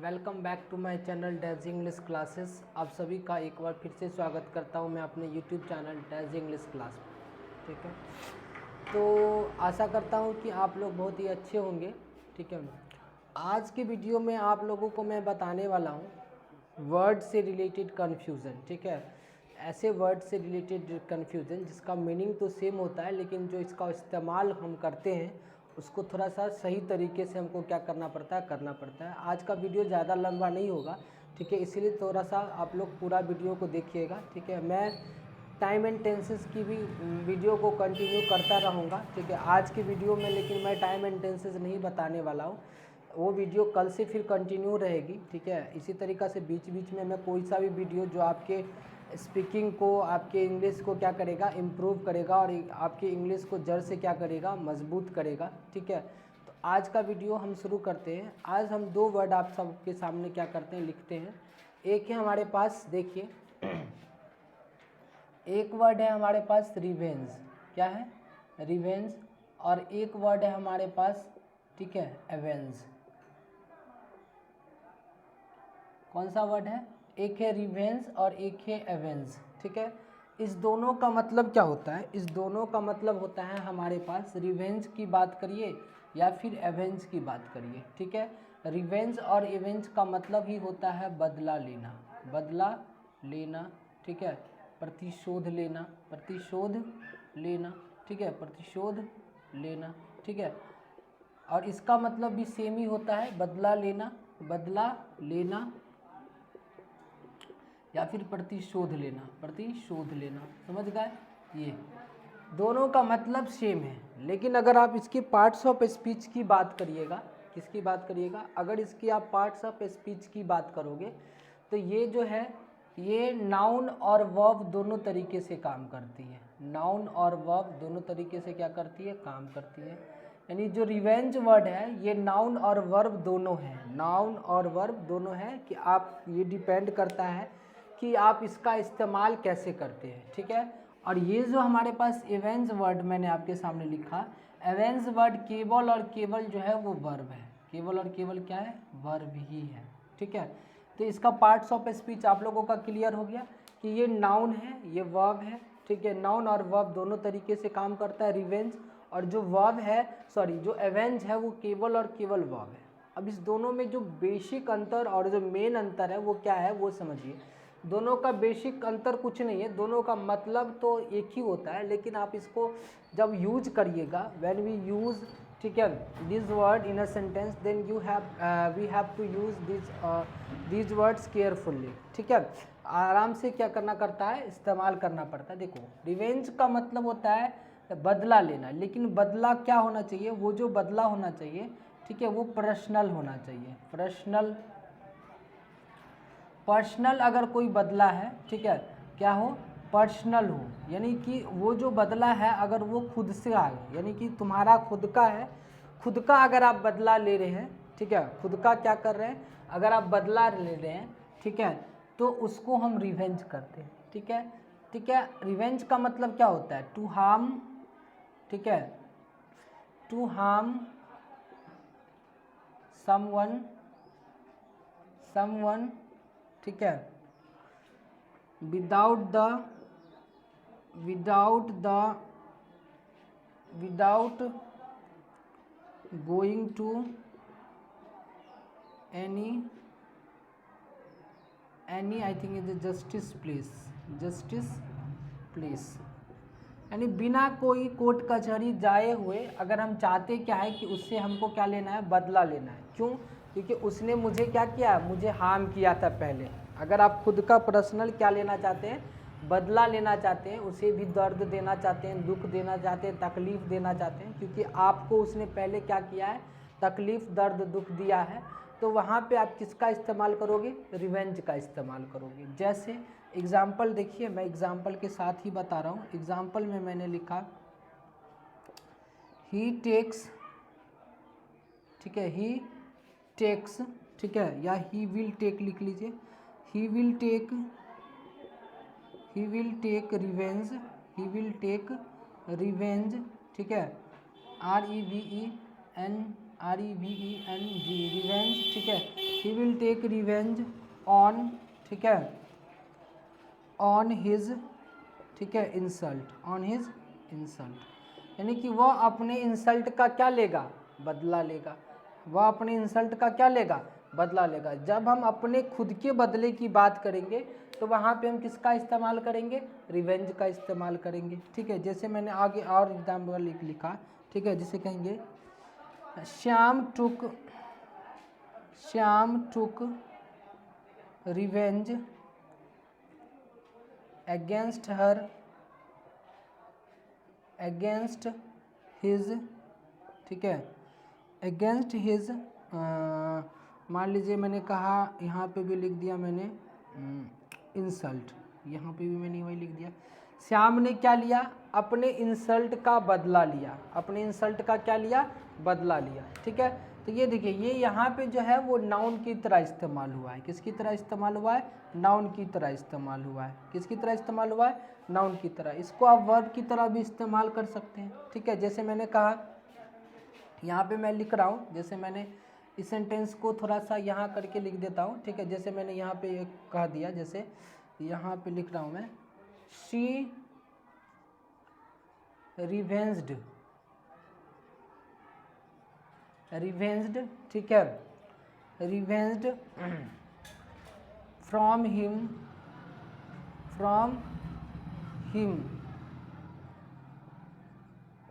Welcome back to my channel Daz English classes. आप सभी का एक बार फिर से स्वागत करता हूं मैं अपने YouTube channel Daz English class में। ठीक है, तो आशा करता हूं कि आप लोग बहुत ही अच्छे होंगे। ठीक है, आज के वीडियो में आप लोगों को मैं बताने वाला हूं वर्ड से रिलेटेड कन्फ्यूज़न। ठीक है, ऐसे वर्ड से रिलेटेड कन्फ्यूज़न जिसका मीनिंग तो सेम होता है, लेकिन जो इसका इस्तेमाल हम करते हैं उसको थोड़ा सा सही तरीके से हमको क्या करना पड़ता है। आज का वीडियो ज़्यादा लंबा नहीं होगा, ठीक है, इसीलिए थोड़ा सा आप लोग पूरा वीडियो को देखिएगा। ठीक है, मैं टाइम एंड टेंसेस की भी वीडियो को कंटिन्यू करता रहूँगा। ठीक है, आज की वीडियो में लेकिन मैं टाइम एंड टेंसेस नहीं बताने वाला हूँ, वो वीडियो कल से फिर कंटिन्यू रहेगी। ठीक है, इसी तरीक़ा से बीच बीच में मैं कोई सा भी वीडियो जो आपके स्पीकिंग को, आपके इंग्लिश को क्या करेगा, इम्प्रूव करेगा और आपकी इंग्लिश को जड़ से क्या करेगा, मजबूत करेगा। ठीक है, तो आज का वीडियो हम शुरू करते हैं। आज हम दो वर्ड आप सबके सामने क्या करते हैं, लिखते हैं। एक है हमारे पास, देखिए एक वर्ड है हमारे पास रिवेंज। क्या है? रिवेंज। और एक वर्ड है हमारे पास, ठीक है, एवेंज। कौन सा वर्ड है? एक है रिवेंज और एक है एवेंज। ठीक है, इस दोनों का मतलब क्या होता है? इस दोनों का मतलब होता है हमारे पास, रिवेंज की बात करिए या फिर एवेंज की बात करिए। ठीक है, रिवेंज और एवेंज का मतलब ही होता है बदला लेना, बदला लेना। ठीक है, प्रतिशोध लेना, प्रतिशोध लेना। ठीक है, प्रतिशोध लेना। ठीक है, और इसका मतलब भी सेम ही होता है, बदला लेना, बदला लेना या फिर प्रतिशोध लेना, प्रतिशोध लेना। समझ गए? ये दोनों का मतलब सेम है, लेकिन अगर आप इसके पार्ट्स ऑफ स्पीच की बात करिएगा, किसकी बात करिएगा, अगर इसकी आप पार्ट्स ऑफ स्पीच की बात करोगे तो ये जो है, ये नाउन और वर्ब दोनों तरीके से काम करती है। नाउन और वर्ब दोनों तरीके से क्या करती है, काम करती है। यानी जो रिवेंज वर्ड है ये नाउन और वर्ब दोनों है, नाउन और वर्ब दोनों है कि आप, ये डिपेंड करता है कि आप इसका इस्तेमाल कैसे करते हैं। ठीक है, और ये जो हमारे पास एवेंज वर्ड मैंने आपके सामने लिखा, एवेंज वर्ड केवल और केवल जो है वो वर्ब है, केवल और केवल क्या है, वर्ब ही है। ठीक है, तो इसका पार्ट्स ऑफ स्पीच आप लोगों का क्लियर हो गया कि ये नाउन है, ये वर्ब है। ठीक है, नाउन और वर्ब दोनों तरीके से काम करता है रिवेंज, और जो वर्ब है, सॉरी, जो एवेंज है वो केवल और केवल वर्ब है। अब इस दोनों में जो बेसिक अंतर और जो मेन अंतर है वो क्या है, वो समझिए। दोनों का बेसिक अंतर कुछ नहीं है, दोनों का मतलब तो एक ही होता है, लेकिन आप इसको जब यूज करिएगा, व्हेन वी यूज़, ठीक है, this word in a sentence, then we have to use this words carefully. ठीक है, आराम से क्या करना करता है, इस्तेमाल करना पड़ता है। देखो, रिवेंज का मतलब होता है बदला लेना, लेकिन बदला क्या होना चाहिए, वो जो बदला होना चाहिए, ठीक है, वो पर्सनल होना चाहिए, पर्सनल। पर्सनल अगर कोई बदला है, ठीक है, क्या हो, पर्सनल हो, यानी कि वो जो बदला है अगर वो खुद से आए, यानी कि तुम्हारा खुद का है, खुद का अगर आप बदला ले रहे हैं, ठीक है, खुद का क्या कर रहे हैं, अगर आप बदला ले रहे हैं, ठीक है, तो उसको हम रिवेंज करते हैं। ठीक है, ठीक है, रिवेंज का मतलब क्या होता है, टू हार्म, ठीक है, टू हार्म समवन, समवन, ठीक है, without going to any I think is justice place, यानी बिना कोई कोर्ट कचहरी जाए हुए अगर हम चाहते क्या है कि उससे हमको क्या लेना है, बदला लेना है। क्यों? क्योंकि उसने मुझे क्या किया, मुझे हार्म किया था पहले। अगर आप खुद का पर्सनल क्या लेना चाहते हैं, बदला लेना चाहते हैं, उसे भी दर्द देना चाहते हैं, दुख देना चाहते हैं, तकलीफ़ देना चाहते हैं, क्योंकि आपको उसने पहले क्या किया है, तकलीफ़, दर्द, दुख दिया है, तो वहाँ पे आप किसका इस्तेमाल करोगे, रिवेंज का इस्तेमाल करोगे। जैसे एग्ज़ाम्पल देखिए, मैं एग्ज़ाम्पल के साथ ही बता रहा हूँ। एग्ज़ाम्पल में मैंने लिखा ही टेक्स, ठीक है, ही टेक्स, ठीक है, या ही विल टेक लिख लीजिए, he will take revenge, he will take revenge, ठीक है, REVENG, रिवेंज, ठीक है, he will take revenge on, ठीक है, ऑन हिज, ठीक है, इंसल्ट, ऑन हिज इंसल्ट, यानी कि वह अपने इंसल्ट का क्या लेगा, बदला लेगा। वह अपने इंसल्ट का क्या लेगा, बदला लेगा। जब हम अपने खुद के बदले की बात करेंगे तो वहाँ पे हम किसका इस्तेमाल करेंगे, रिवेंज का इस्तेमाल करेंगे, ठीक है। जैसे मैंने आगे और एग्जाम्पल लिखा, ठीक है, जिसे कहेंगे श्याम टुक रिवेंज अगेंस्ट हिज, ठीक है, अगेंस्ट हिज, मान लीजिए मैंने कहा, यहाँ पे भी लिख दिया मैंने इंसल्ट, यहाँ पे भी मैंने वही लिख दिया। श्याम ने क्या लिया, अपने इंसल्ट का बदला लिया, अपने इंसल्ट का क्या लिया, बदला लिया, ठीक है। तो ये देखिए, ये यहाँ पे जो है वो नाउन की तरह इस्तेमाल हुआ है। किसकी तरह इस्तेमाल हुआ है, नाउन की तरह इस्तेमाल हुआ है। किसकी तरह इस्तेमाल हुआ है, नाउन की तरह। इसको आप वर्ब की तरह भी इस्तेमाल कर सकते हैं, ठीक है। जैसे मैंने कहा, यहाँ पे मैं लिख रहा हूँ, जैसे मैंने इस सेंटेंस को थोड़ा सा यहाँ करके लिख देता हूँ, ठीक है। जैसे मैंने यहाँ पे एक कह दिया, जैसे यहाँ पे लिख रहा हूँ मैं, शी रिवेंज्ड, ठीक है, रिवेंज्ड फ्रॉम हिम,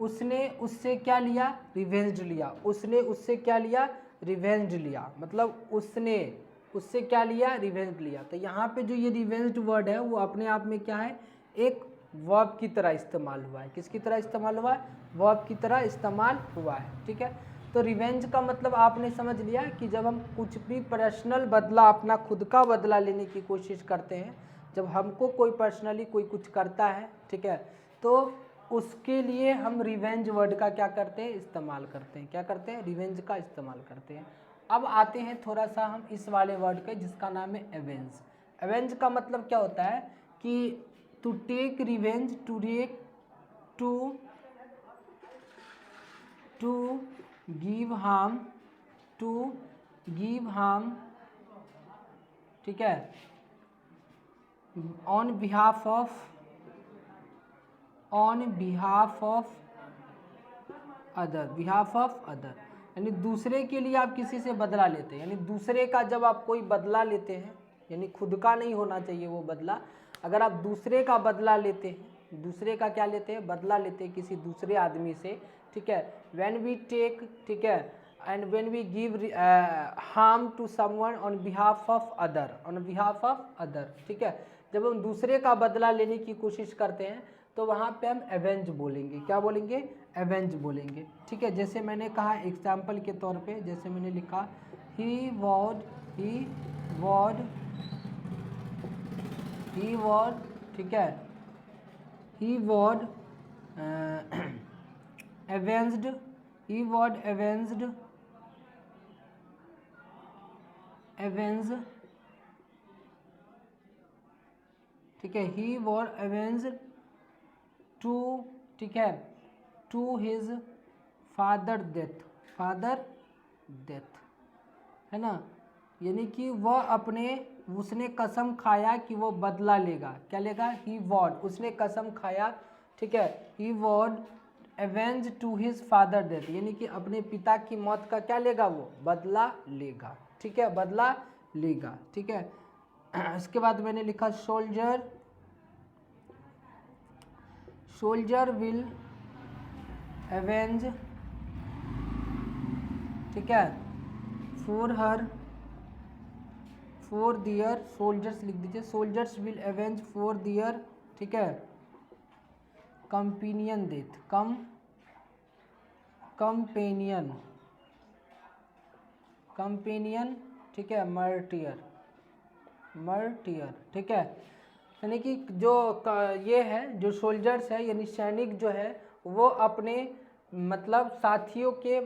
उसने उससे क्या लिया, रिवेंज लिया। उसने उससे क्या लिया, रिवेंज लिया, मतलब उसने उससे क्या लिया, रिवेंज लिया। तो यहाँ पे जो ये रिवेंज्ड वर्ड है वो अपने आप में क्या है, एक वर्ब की तरह इस्तेमाल हुआ है। किसकी तरह इस्तेमाल हुआ है, वर्ब की तरह इस्तेमाल हुआ है, ठीक है। तो रिवेंज का मतलब आपने समझ लिया कि जब हम कुछ भी पर्सनल बदला, अपना खुद का बदला लेने की कोशिश करते हैं, जब हमको कोई पर्सनली कोई कुछ करता है, ठीक है, तो उसके लिए हम रिवेंज वर्ड का क्या करते हैं, इस्तेमाल करते हैं। क्या करते हैं, रिवेंज का इस्तेमाल करते हैं। अब आते हैं थोड़ा सा हम इस वाले वर्ड के, जिसका नाम है एवेंज। एवेंज का मतलब क्या होता है कि to take revenge, to give harm, ठीक है, ऑन बिहाफ ऑफ अदर, यानी दूसरे के लिए आप किसी से बदला लेते हैं। यानी दूसरे का जब आप कोई बदला लेते हैं, यानी खुद का नहीं होना चाहिए वो बदला। अगर आप दूसरे का बदला लेते हैं, दूसरे का क्या लेते हैं, बदला लेते हैं किसी दूसरे आदमी से, ठीक है, व्हेन वी टेक, ठीक है, and when we give harm to someone on behalf of other, ठीक है। जब हम दूसरे का बदला लेने की कोशिश करते हैं तो वहाँ पे हम एवेंज बोलेंगे। क्या बोलेंगे, एवेंज बोलेंगे, ठीक है। जैसे मैंने कहा एग्जाम्पल के तौर पे, जैसे मैंने लिखा ही वॉड, ठीक है, he would avenged, ठीक है, he would avenge to, ठीक है, to his father death, है ना। यानी कि वह अपने, उसने कसम खाया कि वो बदला लेगा। क्या लेगा, ही वॉड, उसने कसम खाया, ठीक है, he vowed avenge to his father death, यानी कि अपने पिता की मौत का क्या लेगा, वो बदला लेगा, ठीक है, बदला लेगा, ठीक है। इसके बाद मैंने लिखा सोल्जर विल एवेंज, ठीक है, फॉर दियर सोल्जर्स, लिख दीजिए, soldiers will avenge for their, ठीक है, कंपेनियन डेथ, कंपेनियन, ठीक है, मर्टियर, ठीक है। यानी कि जो ये है, जो सोल्जर्स है, यानी सैनिक जो है, वो अपने मतलब साथियों के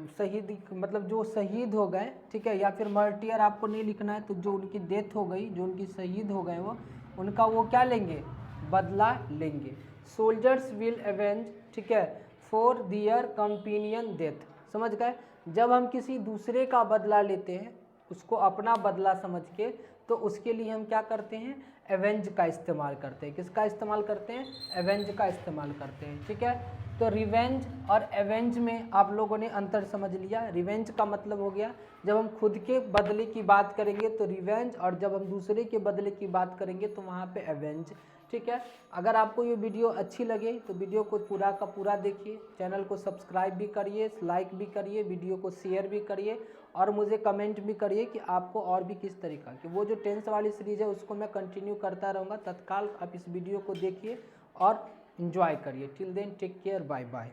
शहीद, मतलब जो शहीद हो गए, ठीक है, या फिर मर्टियर आपको नहीं लिखना है, तो जो उनकी डेथ हो गई, जो उनकी शहीद हो गए, वो उनका वो क्या लेंगे, बदला लेंगे। सोल्जर्स विल एवेंज, ठीक है, फॉर दियर कंपेनियन डेथ। समझ गए। जब हम किसी दूसरे का बदला लेते हैं, उसको अपना बदला समझ के, तो उसके लिए हम क्या करते हैं, एवेंज का इस्तेमाल करते हैं। किसका इस्तेमाल करते हैं, एवेंज का इस्तेमाल करते हैं। ठीक है, तो रिवेंज और एवेंज में आप लोगों ने अंतर समझ लिया। रिवेंज का मतलब हो गया जब हम खुद के बदले की बात करेंगे तो रिवेंज, और जब हम दूसरे के बदले की बात करेंगे तो वहाँ पे एवेंज। ठीक है, अगर आपको ये वीडियो अच्छी लगे तो वीडियो को पूरा का पूरा देखिए, चैनल को सब्सक्राइब भी करिए, लाइक भी करिए, वीडियो को शेयर भी करिए, और मुझे कमेंट भी करिए कि आपको और भी किस तरीका की, वो जो टेंस वाली सीरीज़ है उसको मैं कंटिन्यू करता रहूँगा। तत्काल आप इस वीडियो को देखिए और एंजॉय करिए। Till then take care, bye bye.